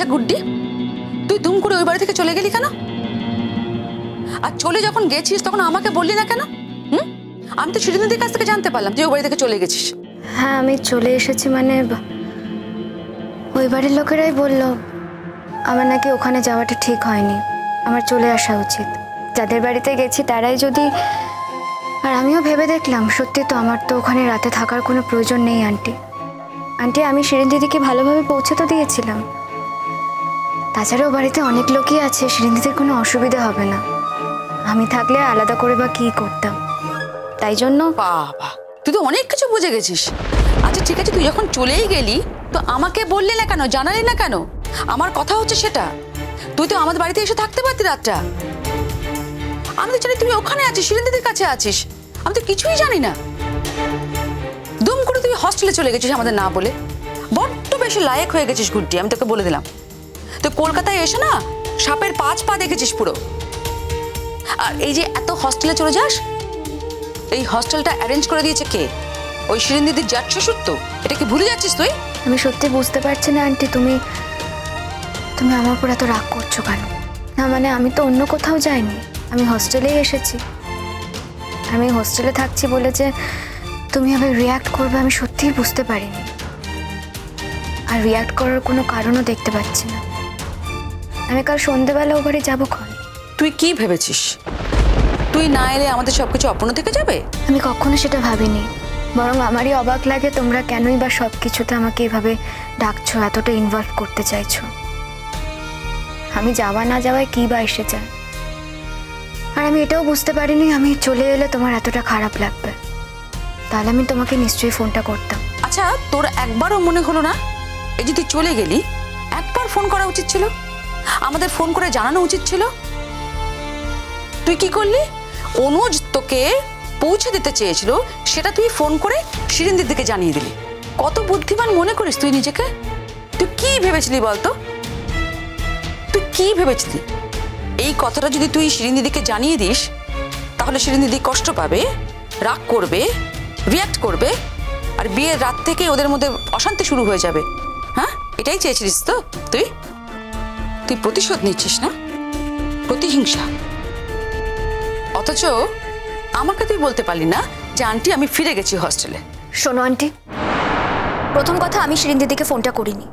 আচ্ছা গুড্ডি, তুই দুম করে ওই বাড়ি থেকে চলে গেলি কেন? আর চলে যখন গেছিস তখন আমাকে বললি না কেন? আমি তো শিরিন্দির কাছ থেকে জানতে পারলাম যে ওই বাড়ি থেকে চলে গেছিস। হ্যাঁ, আমি চলে এসেছি, মানে ওই বাড়ির লোকেরাই বলল আমার নাকি ওখানে যাওয়াটা ঠিক হয়নি, আমার চলে আসা উচিত। যাদের বাড়িতে গেছি তারাই যদি, আর আমিও ভেবে দেখলাম সত্যি তো আমার তো ওখানে রাতে থাকার কোনো প্রয়োজন নেই। আন্টি আমি শিরিন দিদিকে ভালোভাবে পৌঁছে তো দিয়েছিলাম। তাছাড়া ও বাড়িতে অনেক লোকই আছে, শিরিন দিদির কোনো অসুবিধা হবে না। আমি থাকলে আলাদা করে বা কি করতাম, তাই জন্য। বাবা, তুই তো অনেক কিছু বুঝে গেছিস। আচ্ছা ঠিক আছে, তুই যখন চলেই গেলি তো আমাকে বললি না কেন, জানালি না কেন? আমার কথা হচ্ছে সেটা, তুই তো আমাদের বাড়িতে এসে থাকতে পারতি রাতটা। আমি তো জানি তুই ওখানে আছিস, শিরিন দিদির কাছে আছিস, আমি তো কিছুই জানি না। দুম করে তুই হস্টেলে চলে গেছিস আমাদের না বলে। বড্ড বেশি লায়েক হয়ে গেছিস গুড্ডি, আমি তোকে বলে দিলাম। তুই কলকাতায় এসে না সাপের 5 পা দেখেছিস পুরো। আর এই যে এত হস্টেলে চলে যাস, এই হস্টেলটা অ্যারেঞ্জ করে দিয়েছে কে? ওই শিরিন দিদির জাত শ্বশুর তো। এটা কি ভুলে যাচ্ছিস তুই? আমি সত্যি বুঝতে পারছি না আন্টি, তুমি আমার উপর এত রাগ করছো কেন? না মানে আমি তো অন্য কোথাও যাইনি, আমি হস্টেলেই এসেছি। আমি হস্টেলে থাকছি বলে যে তুমি আবার রিয়াক্ট করবে আমি সত্যিই বুঝতে পারিনি। আর রিয়াক্ট করার কোনো কারণও দেখতে পাচ্ছি না। আমি কাল সন্ধ্যেবেলা ও বাড়ি যাবো কখন? তুই কি ভেবেছিস তুই না এলে আমাদের সবকিছু অপূর্ণ থেকে যাবে? আমি কখনো সেটা ভাবিনি, বরং আমারই অবাক লাগে তোমরা কেনই বা সব কিছুতে আমাকে এভাবে ডাকছো, এতটা ইনভলভ করতে চাইছো। আমি যাওয়া না যাওয়ায় কি বা এসে যায়। আর আমি এটাও বুঝতে পারিনি আমি চলে এলে তোমার এতটা খারাপ লাগবে, তাহলে আমি তোমাকে নিশ্চয়ই ফোনটা করতাম। আচ্ছা তোর একবারও মনে হলো না এই যে তুই চলে গেলি, একবার ফোন করা উচিত ছিল, আমাদের ফোন করে জানানো উচিত ছিল? তুই কি করলি? অনুজ তোকে পৌঁছে দিতে চেয়েছিল, সেটা তুই ফোন করে শিরিন দিদিকে জানিয়ে দিলি। কত বুদ্ধিমান মনে করিস তুই নিজেকে? তুই কি ভেবেছিলি বলতো? তুই কি ভেবেছিলি এই কথাটা যদি তুই শিরিন দিদিকে জানিয়ে দিস তাহলে শিরিন দিদি কষ্ট পাবে, রাগ করবে, রিয়াক্ট করবে, আর বিয়ের রাত থেকে ওদের মধ্যে অশান্তি শুরু হয়ে যাবে? হ্যাঁ, এটাই চেয়েছিলিস তো তুই? তুই প্রতিশোধ নিচ্ছিস না, প্রতিহিংসা। অথচ আমাকে তুই বলতে পারলি না যে আন্টি আমি ফিরে গেছি হস্টেলে। শোনো আন্টি, প্রথম কথা আমি শিরিন দিদিকে ফোনটা করিনি,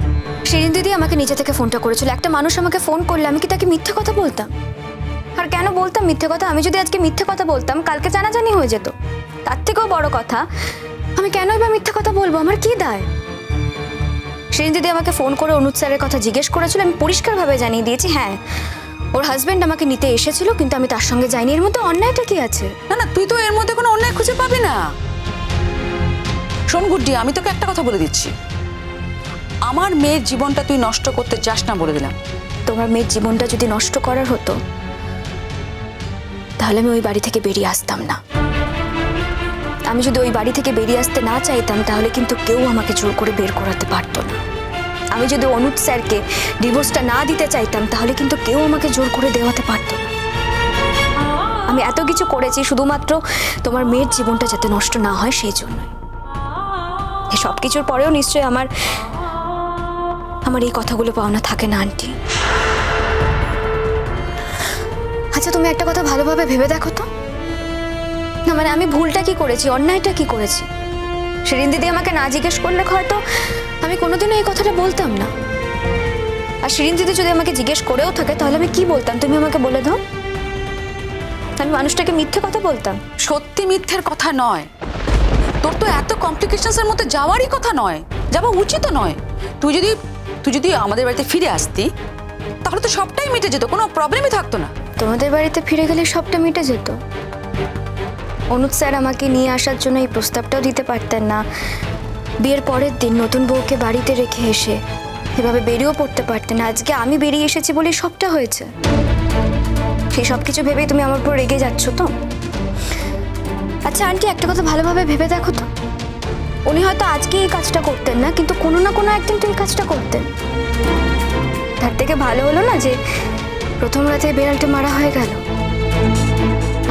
শিরিন দিদি আমাকে নিজে থেকে ফোনটা করেছিল। একটা মানুষ আমাকে ফোন করলে আমি কি তাকে মিথ্যে কথা বলতাম? আর কেন বলতাম মিথ্যে কথা? আমি যদি আজকে মিথ্যে কথা বলতাম কালকে জানাজানি হয়ে যেত। তার থেকেও বড় কথা, আমি কেনই বা মিথ্যে কথা বলবো? আমার কি দায়? শিরিন দিদি আমাকে ফোন করে অনুজ স্যারের কথা জিজ্ঞেস করেছিল, আমি পরিষ্কারভাবে জানিয়ে দিয়েছি হ্যাঁ ওর হাজবেন্ড আমাকে নিতে এসেছিল, কিন্তু আমি তার সঙ্গে যাইনি। এর মধ্যে অন্যায়টা কি আছে? না না, তুই তো এর মধ্যে কোনো অন্যায় খুঁজে পাবি না। শোন গুড্ডি, আমি তোকে একটা কথা বলে দিচ্ছি, আমার মেয়ের জীবনটা তুই নষ্ট করতে চাস না বলে দিলাম। তোমার মেয়ের জীবনটা যদি নষ্ট করার হতো তাহলে আমি ওই বাড়ি থেকে বেরিয়ে আসতাম না। আমি যদি ওই বাড়ি থেকে বেরিয়ে আসতে না চাইতাম তাহলে কিন্তু কেউ আমাকে জোর করে বের করাতে পারতো না। আমি যদি অনুজ স্যারকে ডিভোর্সটা না দিতে চাইতাম তাহলে কিন্তু কেউ আমাকে জোর করে দেওয়াতে পারতো না। আমি এত কিছু করেছি শুধুমাত্র তোমার মেয়ের জীবনটা যাতে নষ্ট না হয় সেই জন্যই। সব কিছুর পরেও নিশ্চয়ই আমার এই কথাগুলো পাওনা থাকে না আন্টি। আচ্ছা তুমি একটা কথা ভালোভাবে ভেবে দেখো তো, না মানে আমি ভুলটা কি করেছি, অন্যায়টা কি করেছি? শিরিন দিদি আমাকে না জিজ্ঞেস করলে হয়তো আমি কোনোদিনও এই কথাটা বলতাম না। আর শিরিন দিদি যদি আমাকে জিজ্ঞেস করেও থাকে তাহলে আমি কি বলতাম তুমি আমাকে বলে দাও? আমি মানুষটাকে মিথ্যে কথা বলতাম? সত্যি মিথ্যের কথা নয়, তোর তো এত কমপ্লিকেশনসের মধ্যে যাওয়ারই কথা নয়, যাওয়া উচিত নয়। তুই যদি আমাদের বাড়িতে ফিরে আসতি তাহলে তো সবটাই মিটে যেত, কোনো প্রবলেমই থাকতো না। তোমাদের বাড়িতে ফিরে গেলে সবটা মিটে যেত? অনুজ স্যার আমাকে নিয়ে আসার জন্য এই প্রস্তাবটাও দিতে পারতেন না। বিয়ের পরের দিন নতুন বউকে বাড়িতে রেখে এসে এভাবে বেরিয়েও পড়তে পারতেন না। আজকে আমি বেরিয়ে এসেছি বলেই সবটা হয়েছে। সেই সব কিছু ভেবেই তুমি আমার উপর রেগে যাচ্ছ তো? আচ্ছা আন্টি একটা কথা ভালোভাবে ভেবে দেখো তো, উনি হয়তো আজকে এই কাজটা করতেন না, কিন্তু কোনো না কোনো একদিন তো এই কাজটা করতেন। তার থেকে ভালো হলো না যে প্রথম রাতে বেড়ালটা মারা হয়ে গেল।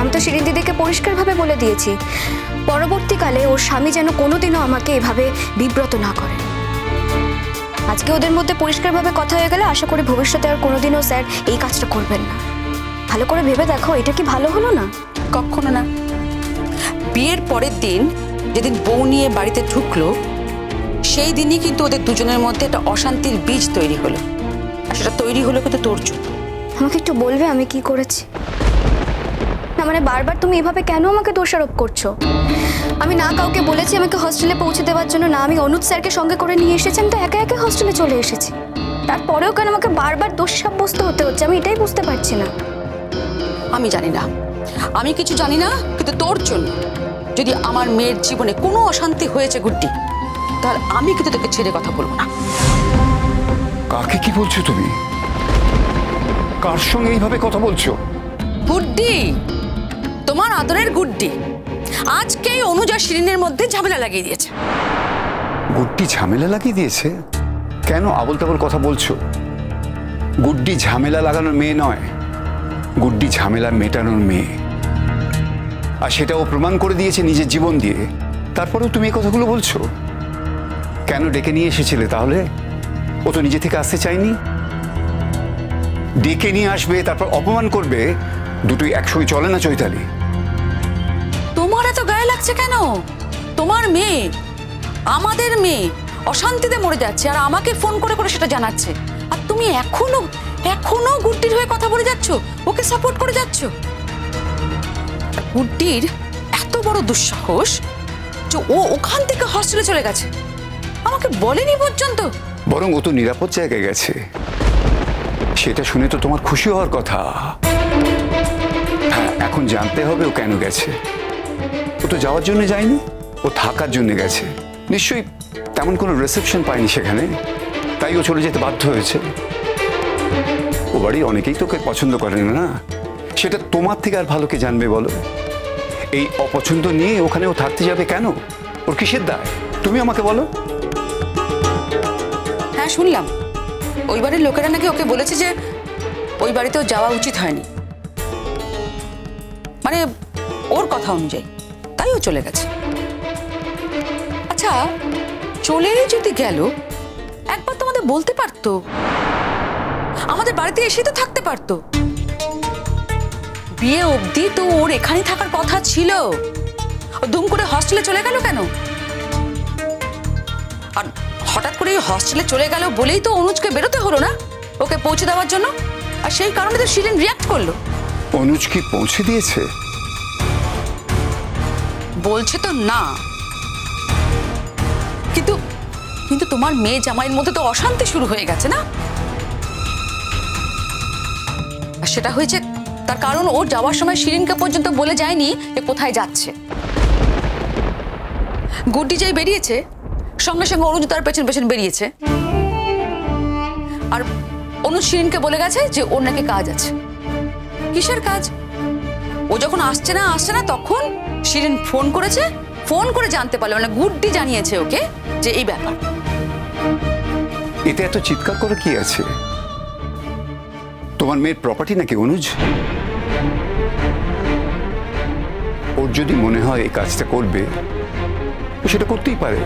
আমি তো শিরিন দিদিকে পরিষ্কারভাবে বলে দিয়েছি পরবর্তীকালে ওর স্বামী যেন কোনোদিনও আমাকে এভাবে বিব্রত না করে। আজকে ওদের মধ্যে পরিষ্কারভাবে কথা হয়ে গেলে আশা করি ভবিষ্যতে আর কোনোদিনও স্যার এই কাজটা করবেন না। ভালো করে ভেবে দেখো, এটা কি ভালো হলো না? কখনো না। বিয়ের পরের দিন যেদিন বউ নিয়ে বাড়িতে ঢুকলো সেই দিনই কিন্তু ওদের দুজনের মধ্যে একটা অশান্তির বীজ তৈরি হলো, আর সেটা তৈরি হলো কিন্তু তোর জন্য। আমাকে একটু বলবে আমি কি করেছি? না মানে বারবার তুমি এভাবে কেন আমাকে দোষারোপ করছো? আমি না কাউকে বলেছি আমাকে হস্টেলে পৌঁছে দেওয়ার জন্য, না আমি অনুজ স্যারকে সঙ্গে করে নিয়ে এসেছি, আমি তো একা একা হস্টেলে চলে এসেছি। তারপরেও কেন আমাকে বারবার দোষ সাব্যস্ত হতে হচ্ছে? আমি এটাই বুঝতে পারছি না। আমি জানি না, আমি কিছু জানি না, কিন্তু তোর জন্য যদি আমার মেয়ের জীবনে কোনো অশান্তি হয়েছে গুড্ডি, তাহলে আমি কিন্তু তোকে ছেড়ে কথা বলবো না। কাকে কি বলছো তুমি? কার সঙ্গে এইভাবে কথা বলছো? গুড্ডি, তোমার আদরের গুড্ডি আজকেই অনুজ আর শিরিনের মধ্যে ঝামেলা লাগিয়ে দিয়েছে। গুড্ডি ঝামেলা লাগিয়ে দিয়েছে? কেন আবল তাবল কথা বলছো? গুড্ডি ঝামেলা লাগানোর মেয়ে নয়, গুড্ডি ঝামেলা মেটানোর মেয়ে, আর সেটা ও প্রমাণ করে দিয়েছে নিজের জীবন দিয়ে। তারপরেও তুমি এই কথাগুলো বলছো? কেন ডেকে নিয়ে এসেছিলে তাহলে? ও তো নিজে থেকে আসতে চায়নি। ডেকে নিয়ে আসবে তারপর অপমান করবে, দুটোই একসঙ্গে চলে না চৈতালি। তোমার এত গায়ে লাগছে কেন? তোমার মেয়ে, আমাদের মেয়ে অশান্তিতে মরে যাচ্ছে আর আমাকে ফোন করে করে সেটা জানাচ্ছে, আর তুমি এখনো গুড্ডির হয়ে কথা বলে যাচ্ছ, ওকে সাপোর্ট করে যাচ্ছ। গুড্ডির এত বড় দুঃসাহস যে ও ওখান থেকে হস্টেলে চলে গেছে, আমাকে বলেনি পর্যন্ত। বরং ও তো নিরাপদ জায়গায় গেছে, সেটা শুনে তো তোমার খুশি হওয়ার কথা। হ্যাঁ, এখন জানতে হবে ও কেন গেছে। ও তো যাওয়ার জন্য যায়নি, ও থাকার জন্য গেছে। নিশ্চয়ই তেমন কোনো রিসেপশন পায়নি সেখানে, তাই ও চলে যেতে বাধ্য হয়েছে। ও বাড়ি অনেকেই তোকে পছন্দ করে না, সেটা তোমার থেকে আর ভালো কে জানবে বলো? এই অপছন্দ নিয়ে ওখানে ও থাকতে যাবে কেন? ওর কিসের দায় তুমি আমাকে বলো। হ্যাঁ, শুনলাম ওই বাড়ির লোকেরা নাকি ওকে বলেছে যে ওই বাড়িতেও যাওয়া উচিত হয়নি, মানে ওর কথা অনুযায়ী, তাই ও চলে গেছে। আচ্ছা, চলে যদি গেল একবার তোমাদের বলতে পারতো, আমাদের বাড়িতে এসে তো থাকতে পারতো। বিয়ে অবধি তো ওর এখানে থাকার কথা ছিল, ও দুম করে হস্টেলে চলে গেল কেন? আর হঠাৎ করে হস্টেলে চলে গেল বলেই তো অনুজকে বেরোতে হলো না ওকে পৌঁছে দেওয়ার জন্য, আর সেই কারণে তো শিরিন রিয়াক্ট করলো। অনুজ কি পৌঁছে দিয়েছে? বলছে তো না, কিন্তু কিন্তু তোমার মেয়ে জামাইয়ের মধ্যে তো অশান্তি শুরু হয়ে গেছে না? আর সেটা হয়েছে তার কারণ ও যাওয়ার সময় শিরিনকে পর্যন্ত বলে যায়নি যে কোথায় যাচ্ছে। গুড্ডি যাই বেরিয়েছে, সঙ্গে সঙ্গে অনুজ তার পেছন পেছন বেরিয়েছে, আর অনুজ শিরিনকে বলে গেছে যে ওর নাকি কাজ আছে। কিসের কাজ? ও যখন আসছে না তখন শিরিন ফোন করেছে, ফোন করে জানতে পারলো, মানে গুড্ডি জানিয়েছে ওকে যে এই ব্যাপার। এতে এত চিৎকার করে কি আছে? তোমার মেয়ের প্রপার্টি নাকি অনুজ? ওর যদি মনে হয় এই কাজটা করবে, ও সেটা করতেই পারে।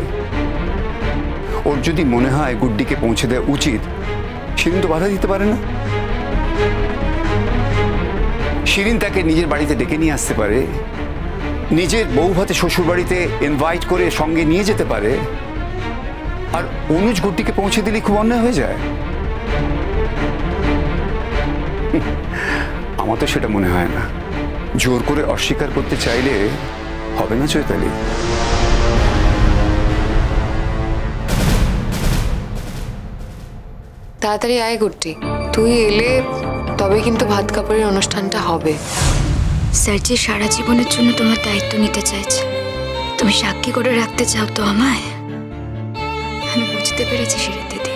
ওর যদি মনে হয় গুড্ডিকে পৌঁছে দেওয়া উচিত, শিরিন তো বাধা দিতে পারে না। শিরিন তাকে নিজের বাড়িতে ডেকে নিয়ে আসতে পারে, নিজের বউ ভাতে শ্বশুর বাড়িতে ইনভাইট করে সঙ্গে নিয়ে যেতে পারে, আর অনুজ গুড্ডিকে পৌঁছে দিলে খুব অন্যায় হয়ে যায়। আমার তো সেটা মনে হয় না। জোর করে অস্বীকার করতে চাইলে হবে না চৈতালি। তাড়াতাড়ি আয় গুড্ডি, তুই এলে তবে কিন্তু ভাত কাপড়ের অনুষ্ঠানটা হবে। স্যার যে সারা জীবনের জন্য তোমার দায়িত্ব নিতে চাইছে, তুমি সাক্ষী করে রাখতে চাও তো আমায়? আমি বুঝতে পেরেছি শিরিন দিদি।